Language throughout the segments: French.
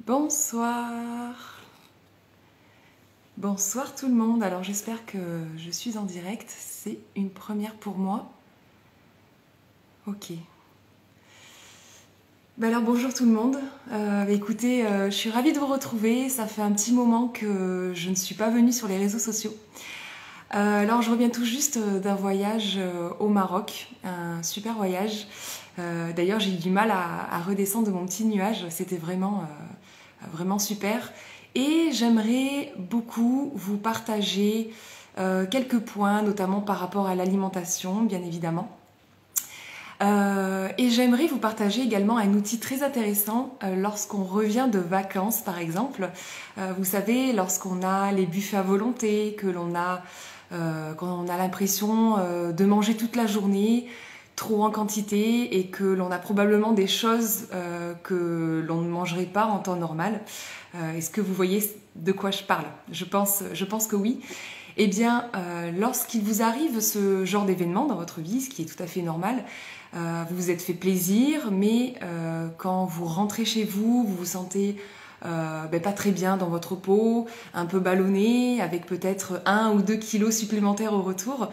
Bonsoir. Bonsoir tout le monde. Alors j'espère que je suis en direct. C'est une première pour moi. Ok. Alors bonjour tout le monde. Écoutez, je suis ravie de vous retrouver. Ça fait un petit moment que je ne suis pas venue sur les réseaux sociaux. Alors je reviens tout juste d'un voyage au Maroc. Un super voyage. D'ailleurs j'ai eu du mal à redescendre de mon petit nuage. C'était vraiment super. Et j'aimerais beaucoup vous partager quelques points, notamment par rapport à l'alimentation, bien évidemment. Et j'aimerais vous partager également un outil très intéressant lorsqu'on revient de vacances, par exemple. Vous savez, lorsqu'on a les buffets à volonté, quand on a l'impression de manger toute la journée, trop en quantité, et que l'on a probablement des choses que l'on ne mangerait pas en temps normal. Est-ce que vous voyez de quoi je parle? Je pense que oui. Eh bien, lorsqu'il vous arrive ce genre d'événement dans votre vie, ce qui est tout à fait normal, vous vous êtes fait plaisir, mais quand vous rentrez chez vous, vous vous sentez pas très bien dans votre peau, un peu ballonné, avec peut-être 1 ou 2 kilos supplémentaires au retour,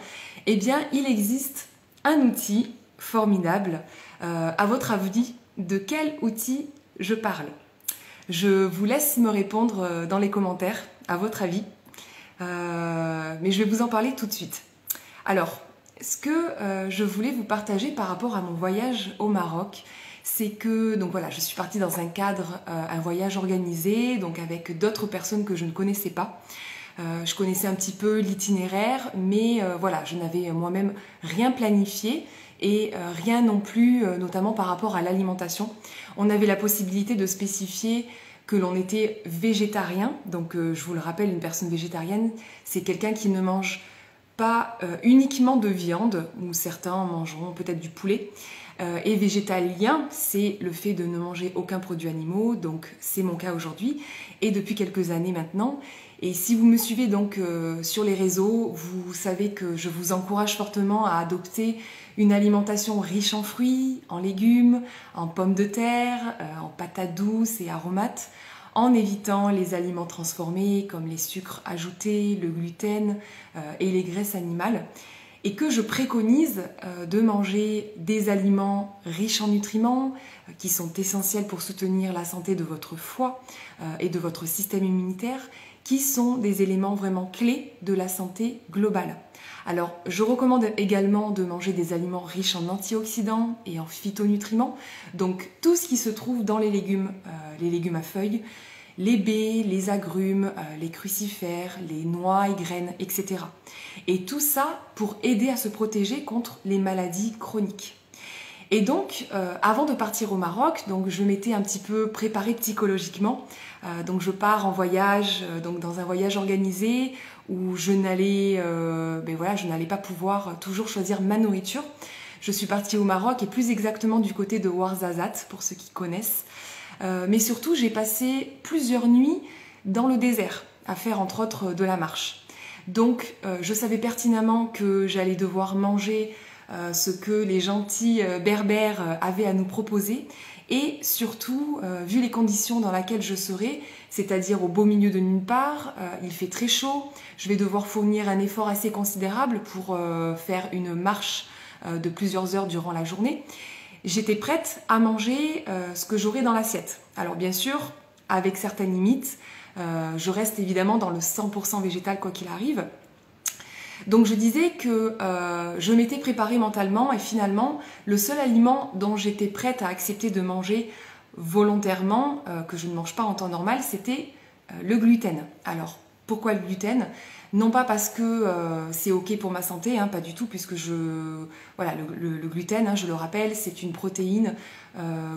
eh bien, il existe un outil formidable. À votre avis, de quel outil je parle? Je vous laisse me répondre dans les commentaires, à votre avis. Mais je vais vous en parler tout de suite. Alors, ce que je voulais vous partager par rapport à mon voyage au Maroc, c'est que, donc voilà, je suis partie dans un cadre, un voyage organisé, donc avec d'autres personnes que je ne connaissais pas. Je connaissais un petit peu l'itinéraire, mais voilà, je n'avais moi-même rien planifié et rien non plus, notamment par rapport à l'alimentation. On avait la possibilité de spécifier que l'on était végétarien, donc je vous le rappelle, une personne végétarienne, c'est quelqu'un qui ne mange pas uniquement de viande, ou certains mangeront peut-être du poulet, et végétalien, c'est le fait de ne manger aucun produit animaux, donc c'est mon cas aujourd'hui, et depuis quelques années maintenant. Et si vous me suivez donc sur les réseaux, vous savez que je vous encourage fortement à adopter une alimentation riche en fruits, en légumes, en pommes de terre, en patates douces et aromates, en évitant les aliments transformés comme les sucres ajoutés, le gluten et les graisses animales. Et que je préconise de manger des aliments riches en nutriments qui sont essentiels pour soutenir la santé de votre foie et de votre système immunitaire, qui sont des éléments vraiment clés de la santé globale. Alors, je recommande également de manger des aliments riches en antioxydants et en phytonutriments, donc tout ce qui se trouve dans les légumes à feuilles, les baies, les agrumes, les crucifères, les noix et graines, etc. Et tout ça pour aider à se protéger contre les maladies chroniques. Et donc, avant de partir au Maroc, donc je m'étais un petit peu préparée psychologiquement. Donc je pars en voyage, donc dans un voyage organisé où je n'allais pas pouvoir toujours choisir ma nourriture. Je suis partie au Maroc et plus exactement du côté de Ouarzazate, pour ceux qui connaissent. Mais surtout, j'ai passé plusieurs nuits dans le désert, à faire entre autres de la marche. Donc, je savais pertinemment que j'allais devoir manger ce que les gentils berbères avaient à nous proposer. Et surtout, vu les conditions dans lesquelles je serai, c'est-à-dire au beau milieu de nulle part, il fait très chaud, je vais devoir fournir un effort assez considérable pour faire une marche de plusieurs heures durant la journée. J'étais prête à manger ce que j'aurais dans l'assiette. Alors bien sûr, avec certaines limites, je reste évidemment dans le 100% végétal quoi qu'il arrive. Donc je disais que je m'étais préparée mentalement et finalement, le seul aliment dont j'étais prête à accepter de manger volontairement, que je ne mange pas en temps normal, c'était le gluten. Alors, pourquoi le gluten? Non pas parce que c'est ok pour ma santé, hein, pas du tout, puisque le gluten, hein, je le rappelle, c'est une protéine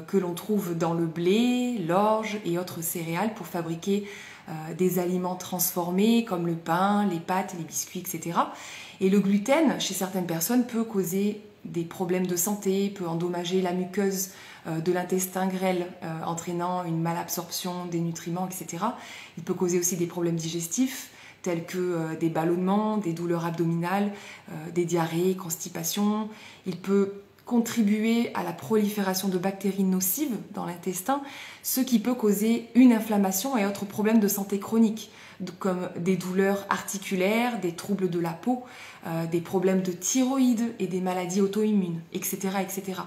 que l'on trouve dans le blé, l'orge et autres céréales pour fabriquer des aliments transformés comme le pain, les pâtes, les biscuits, etc. Et le gluten, chez certaines personnes, peut causer des problèmes de santé, peut endommager la muqueuse de l'intestin grêle, entraînant une malabsorption des nutriments, etc. Il peut causer aussi des problèmes digestifs, tels que des ballonnements, des douleurs abdominales, des diarrhées, constipation. Il peut contribuer à la prolifération de bactéries nocives dans l'intestin, ce qui peut causer une inflammation et autres problèmes de santé chronique, comme des douleurs articulaires, des troubles de la peau, des problèmes de thyroïde et des maladies auto-immunes, etc., etc.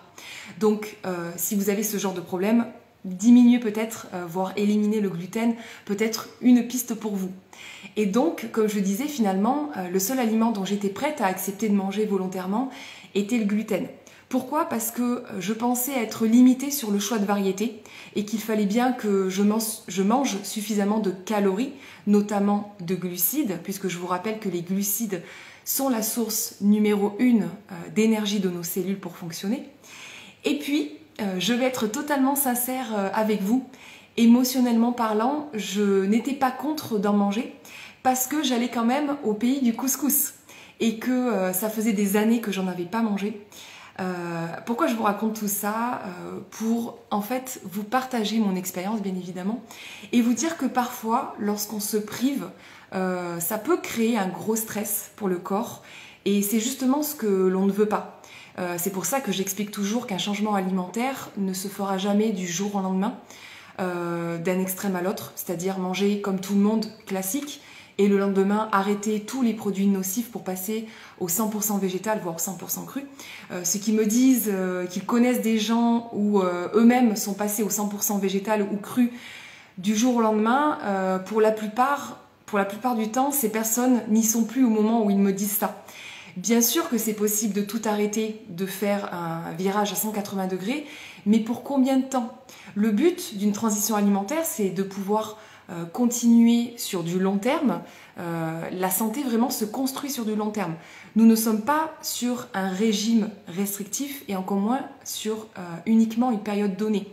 Donc, si vous avez ce genre de problème, diminuer peut-être, voire éliminer le gluten, peut être une piste pour vous. Et donc, comme je le disais, finalement, le seul aliment dont j'étais prête à accepter de manger volontairement était le gluten. Pourquoi? Parce que je pensais être limitée sur le choix de variété et qu'il fallait bien que je mange suffisamment de calories, notamment de glucides, puisque je vous rappelle que les glucides sont la source numéro 1 d'énergie de nos cellules pour fonctionner. Et puis, je vais être totalement sincère avec vous. Émotionnellement parlant, je n'étais pas contre d'en manger parce que j'allais quand même au pays du couscous et que ça faisait des années que j'en avais pas mangé. Pourquoi je vous raconte tout ça? Pour en fait vous partager mon expérience bien évidemment et vous dire que parfois lorsqu'on se prive, ça peut créer un gros stress pour le corps et c'est justement ce que l'on ne veut pas. C'est pour ça que j'explique toujours qu'un changement alimentaire ne se fera jamais du jour au lendemain, d'un extrême à l'autre, c'est-à-dire manger comme tout le monde classique et le lendemain arrêter tous les produits nocifs pour passer au 100% végétal, voire 100% cru. Ceux qui me disent qu'ils connaissent des gens où eux-mêmes sont passés au 100% végétal ou cru du jour au lendemain, pour la plupart du temps, ces personnes n'y sont plus au moment où ils me disent ça. Bien sûr que c'est possible de tout arrêter, de faire un virage à 180 degrés, mais pour combien de temps? Le but d'une transition alimentaire, c'est de pouvoir continuer sur du long terme. La santé vraiment se construit sur du long terme. Nous ne sommes pas sur un régime restrictif et encore moins sur uniquement une période donnée.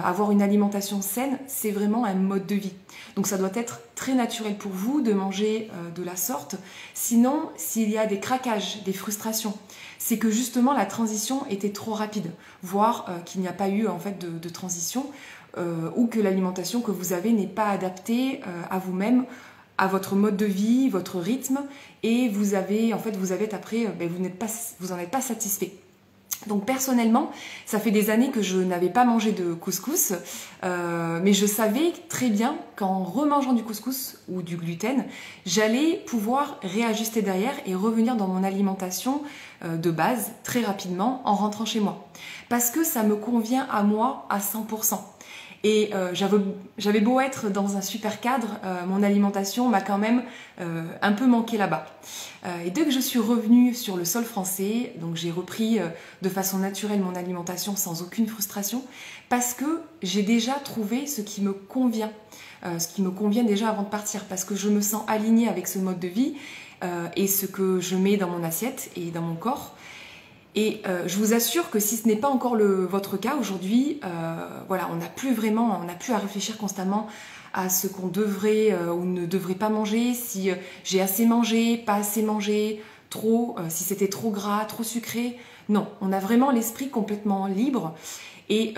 Avoir une alimentation saine, c'est vraiment un mode de vie. Donc ça doit être très naturel pour vous de manger de la sorte. Sinon, s'il y a des craquages, des frustrations, c'est que justement la transition était trop rapide, voire qu'il n'y a pas eu en fait de transition ou que l'alimentation que vous avez n'est pas adaptée à vous-même, à votre mode de vie, votre rythme, et vous avez après, vous n'en êtes pas satisfait. Donc personnellement, ça fait des années que je n'avais pas mangé de couscous, mais je savais très bien qu'en remangeant du couscous ou du gluten, j'allais pouvoir réajuster derrière et revenir dans mon alimentation de base très rapidement en rentrant chez moi. Parce que ça me convient à moi à 100%. Et j'avais beau être dans un super cadre, mon alimentation m'a quand même un peu manqué là-bas. Et dès que je suis revenue sur le sol français, donc j'ai repris de façon naturelle mon alimentation sans aucune frustration, parce que j'ai déjà trouvé ce qui me convient déjà avant de partir, parce que je me sens alignée avec ce mode de vie et ce que je mets dans mon assiette et dans mon corps. Et je vous assure que si ce n'est pas encore votre cas aujourd'hui, on n'a plus à réfléchir constamment à ce qu'on devrait ou ne devrait pas manger, si j'ai assez mangé, pas assez mangé, trop, si c'était trop gras, trop sucré. Non, on a vraiment l'esprit complètement libre. Et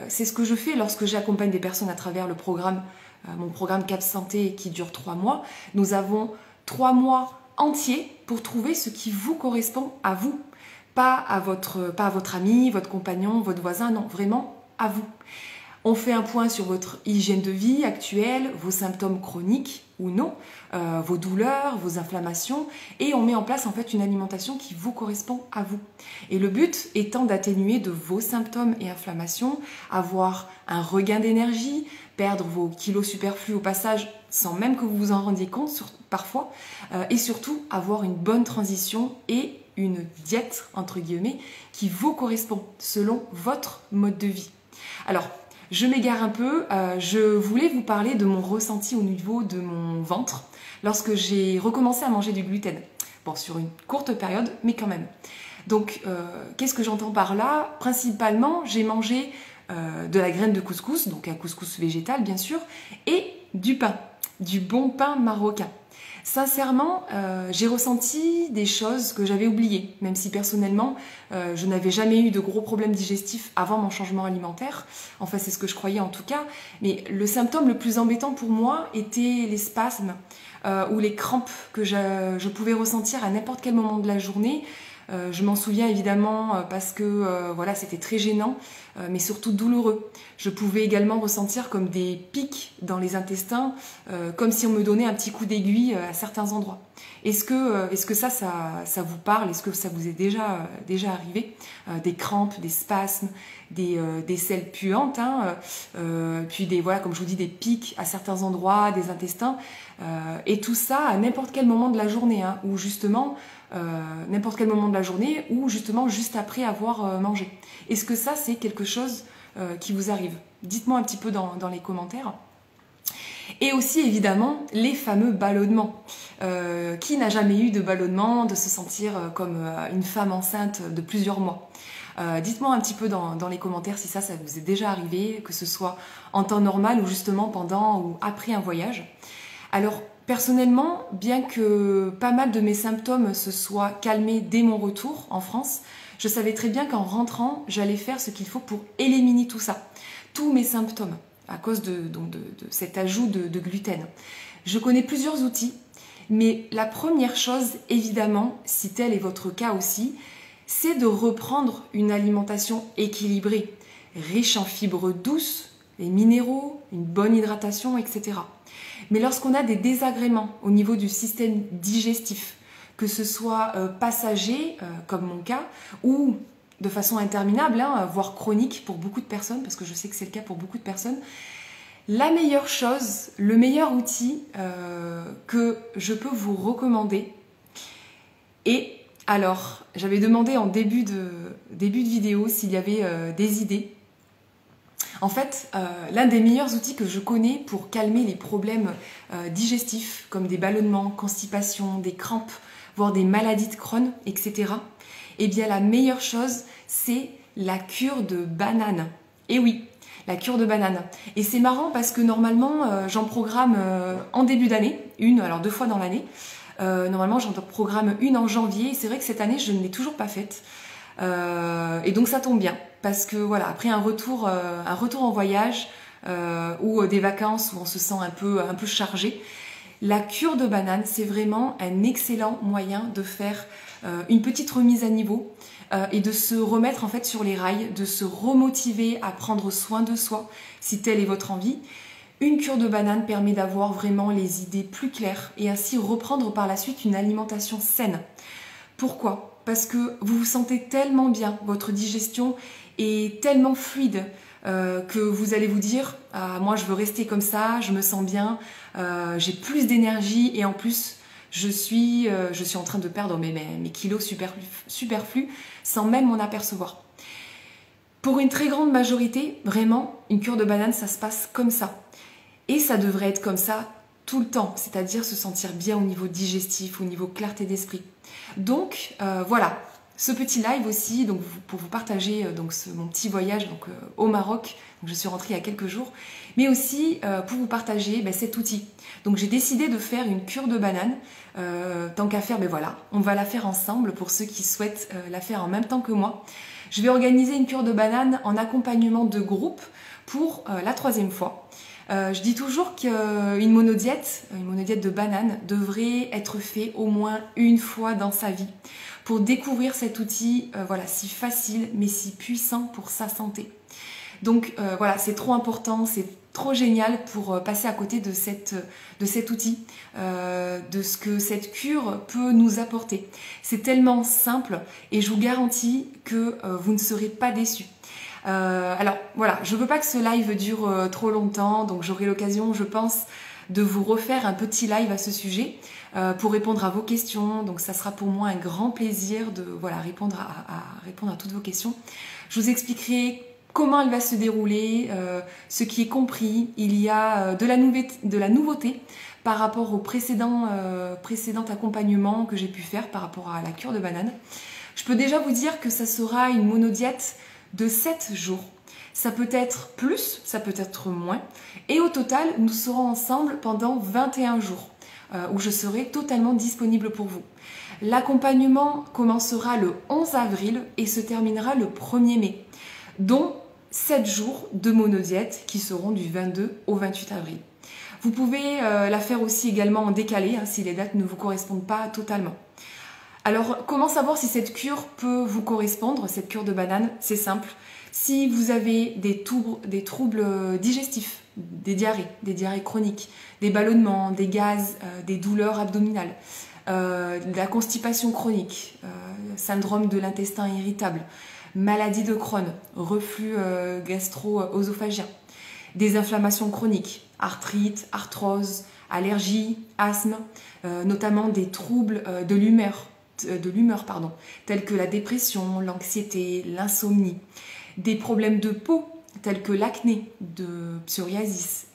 c'est ce que je fais lorsque j'accompagne des personnes à travers le programme, mon programme Cap Santé qui dure 3 mois. Nous avons 3 mois entiers pour trouver ce qui vous correspond à vous. Pas à votre ami, votre compagnon, votre voisin, non, vraiment à vous. On fait un point sur votre hygiène de vie actuelle, vos symptômes chroniques ou non, vos douleurs, vos inflammations, et on met en place en fait une alimentation qui vous correspond à vous. Et le but étant d'atténuer de vos symptômes et inflammations, avoir un regain d'énergie, perdre vos kilos superflus au passage sans même que vous vous en rendiez compte parfois, et surtout avoir une bonne transition et une diète, entre guillemets, qui vous correspond selon votre mode de vie. Alors, je m'égare un peu, je voulais vous parler de mon ressenti au niveau de mon ventre lorsque j'ai recommencé à manger du gluten. Bon, sur une courte période, mais quand même. Donc, qu'est-ce que j'entends par là? Principalement, j'ai mangé de la graine de couscous, donc un couscous végétal bien sûr, et du pain, du bon pain marocain. Sincèrement, j'ai ressenti des choses que j'avais oubliées, même si personnellement, je n'avais jamais eu de gros problèmes digestifs avant mon changement alimentaire. Enfin, c'est ce que je croyais en tout cas. Mais le symptôme le plus embêtant pour moi était les spasmes ou les crampes que je pouvais ressentir à n'importe quel moment de la journée. Je m'en souviens évidemment parce que voilà, c'était très gênant, mais surtout douloureux. Je pouvais également ressentir comme des pics dans les intestins, comme si on me donnait un petit coup d'aiguille à certains endroits. Est-ce que ça vous parle? Est-ce que ça vous est déjà arrivé? Des crampes, des spasmes, des selles puantes, hein, puis voilà, comme je vous dis, des pics à certains endroits, des intestins, et tout ça à n'importe quel moment de la journée, hein, ou justement n'importe quel moment de la journée, ou justement juste après avoir mangé. Est-ce que ça c'est quelque chose qui vous arrive? Dites-moi un petit peu dans les commentaires. Et aussi évidemment les fameux ballonnements. Qui n'a jamais eu de ballonnement, de se sentir comme une femme enceinte de plusieurs mois? Dites-moi un petit peu dans les commentaires si ça vous est déjà arrivé, que ce soit en temps normal ou justement pendant ou après un voyage. Alors personnellement, bien que pas mal de mes symptômes se soient calmés dès mon retour en France, je savais très bien qu'en rentrant, j'allais faire ce qu'il faut pour éliminer tout ça, tous mes symptômes, à cause de cet ajout de gluten. Je connais plusieurs outils, mais la première chose, évidemment, si tel est votre cas aussi, c'est de reprendre une alimentation équilibrée, riche en fibres douces, les minéraux, une bonne hydratation, etc. Mais lorsqu'on a des désagréments au niveau du système digestif, que ce soit passager, comme mon cas, ou de façon interminable, hein, voire chronique pour beaucoup de personnes, parce que je sais que c'est le cas pour beaucoup de personnes, la meilleure chose, le meilleur outil que je peux vous recommander, et alors, j'avais demandé en début de vidéo s'il y avait des idées. En fait, l'un des meilleurs outils que je connais pour calmer les problèmes digestifs, comme des ballonnements, constipation, des crampes, voire des maladies de Crohn, etc., eh bien la meilleure chose, c'est la cure de banane. Et oui, la cure de banane. Et c'est marrant parce que normalement, j'en programme en début d'année, alors 2 fois dans l'année. Normalement, j'en programme une en janvier. Et c'est vrai que cette année, je ne l'ai toujours pas faite. Et donc ça tombe bien parce que voilà, après un retour en voyage ou des vacances où on se sent un peu chargé, la cure de banane, c'est vraiment un excellent moyen de faire une petite remise à niveau et de se remettre en fait sur les rails, de se remotiver à prendre soin de soi, si telle est votre envie. Une cure de banane permet d'avoir vraiment les idées plus claires et ainsi reprendre par la suite une alimentation saine. Pourquoi? Parce que vous vous sentez tellement bien, votre digestion est tellement fluide que vous allez vous dire moi je veux rester comme ça, je me sens bien, j'ai plus d'énergie et en plus je suis en train de perdre mes kilos superflus sans même m'en apercevoir. Pour une très grande majorité, vraiment, une cure de banane, ça se passe comme ça. Et ça devrait être comme ça tout le temps, c'est-à-dire se sentir bien au niveau digestif, au niveau clarté d'esprit. Donc voilà, ce petit live aussi, donc pour vous partager mon petit voyage au Maroc, donc je suis rentrée il y a quelques jours, mais aussi pour vous partager cet outil. Donc j'ai décidé de faire une cure de banane, tant qu'à faire, voilà, on va la faire ensemble pour ceux qui souhaitent la faire en même temps que moi. Je vais organiser une cure de banane en accompagnement de groupe pour la 3e fois. Je dis toujours qu'une monodiète de banane devrait être faite au moins une fois dans sa vie pour découvrir cet outil si facile mais si puissant pour sa santé. Donc voilà, c'est trop important, c'est trop génial pour passer à côté de cet outil, de ce que cette cure peut nous apporter. C'est tellement simple et je vous garantis que vous ne serez pas déçus. Alors voilà, je veux pas que ce live dure trop longtemps, donc j'aurai l'occasion, je pense, de vous refaire un petit live à ce sujet pour répondre à vos questions. Donc ça sera pour moi un grand plaisir de répondre à toutes vos questions. Je vous expliquerai comment elle va se dérouler, ce qui est compris. Il y a de la nouveauté par rapport au précédent accompagnement que j'ai pu faire par rapport à la cure de banane. Je peux déjà vous dire que ça sera une monodiète de 7 jours. Ça peut être plus, ça peut être moins. Et au total, nous serons ensemble pendant 21 jours où je serai totalement disponible pour vous. L'accompagnement commencera le 11 avril et se terminera le 1er mai, dont 7 jours de monodiète qui seront du 22 au 28 avril. Vous pouvez la faire aussi également en décalé si les dates ne vous correspondent pas totalement. Alors, comment savoir si cette cure peut vous correspondre, cette cure de banane? C'est simple. Si vous avez des troubles digestifs, des diarrhées chroniques, des ballonnements, des gaz, des douleurs abdominales, de la constipation chronique, syndrome de l'intestin irritable, maladie de Crohn, reflux gastro-œsophagien, des inflammations chroniques, arthrite, arthrose, allergies, asthme, notamment des troubles de l'humeur, tels que la dépression, l'anxiété, l'insomnie, des problèmes de peau tels que l'acné, de psoriasis,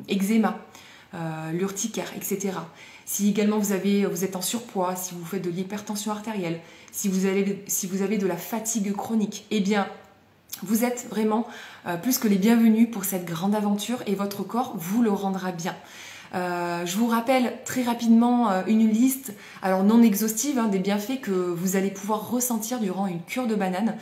eczéma, l'urticaire, etc. Si également vous êtes en surpoids, si vous faites de l'hypertension artérielle, si vous avez de la fatigue chronique, eh bien, vous êtes vraiment plus que les bienvenus pour cette grande aventure et votre corps vous le rendra bien. Je vous rappelle très rapidement une liste, alors non exhaustive, des bienfaits que vous allez pouvoir ressentir durant une cure de banane.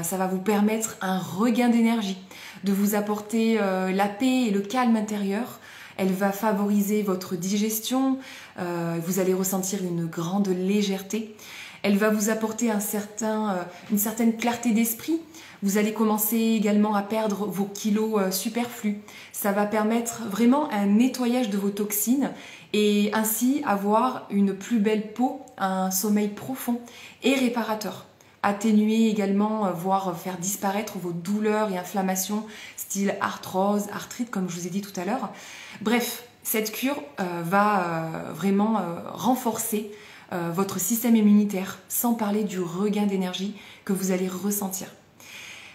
Ça va vous permettre un regain d'énergie, de vous apporter la paix et le calme intérieur. Elle va favoriser votre digestion, vous allez ressentir une grande légèreté. Elle va vous apporter une certaine clarté d'esprit. Vous allez commencer également à perdre vos kilos superflus. Ça va permettre vraiment un nettoyage de vos toxines et ainsi avoir une plus belle peau, un sommeil profond et réparateur. Atténuer également, voire faire disparaître vos douleurs et inflammations style arthrose, arthrite comme je vous ai dit tout à l'heure. Bref, cette cure va vraiment renforcer votre système immunitaire, sans parler du regain d'énergie que vous allez ressentir.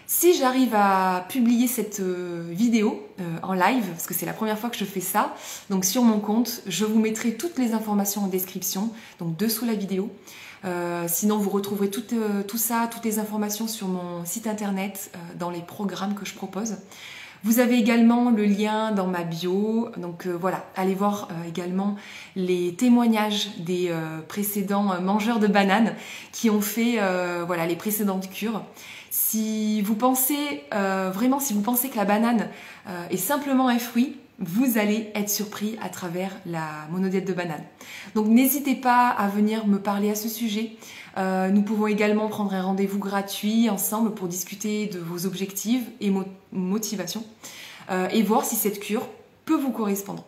Si j'arrive à publier cette vidéo en live, parce que c'est la première fois que je fais ça, donc sur mon compte, je vous mettrai toutes les informations en description, donc dessous la vidéo. Sinon, vous retrouverez toutes les informations sur mon site internet, dans les programmes que je propose. Vous avez également le lien dans ma bio, donc voilà, allez voir également les témoignages des précédents mangeurs de bananes qui ont fait les précédentes cures. Si vous pensez que la banane est simplement un fruit, vous allez être surpris à travers la monodiète de banane. Donc n'hésitez pas à venir me parler à ce sujet. Nous pouvons également prendre un rendez-vous gratuit ensemble pour discuter de vos objectifs et motivations et voir si cette cure peut vous correspondre.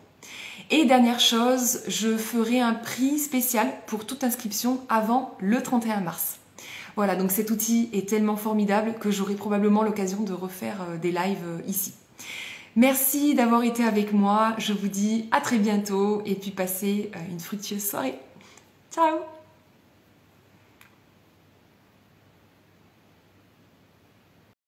Et dernière chose, je ferai un prix spécial pour toute inscription avant le 31 mars. Voilà, donc cet outil est tellement formidable que j'aurai probablement l'occasion de refaire des lives ici. Merci d'avoir été avec moi, je vous dis à très bientôt et puis passez une fructueuse soirée. Ciao!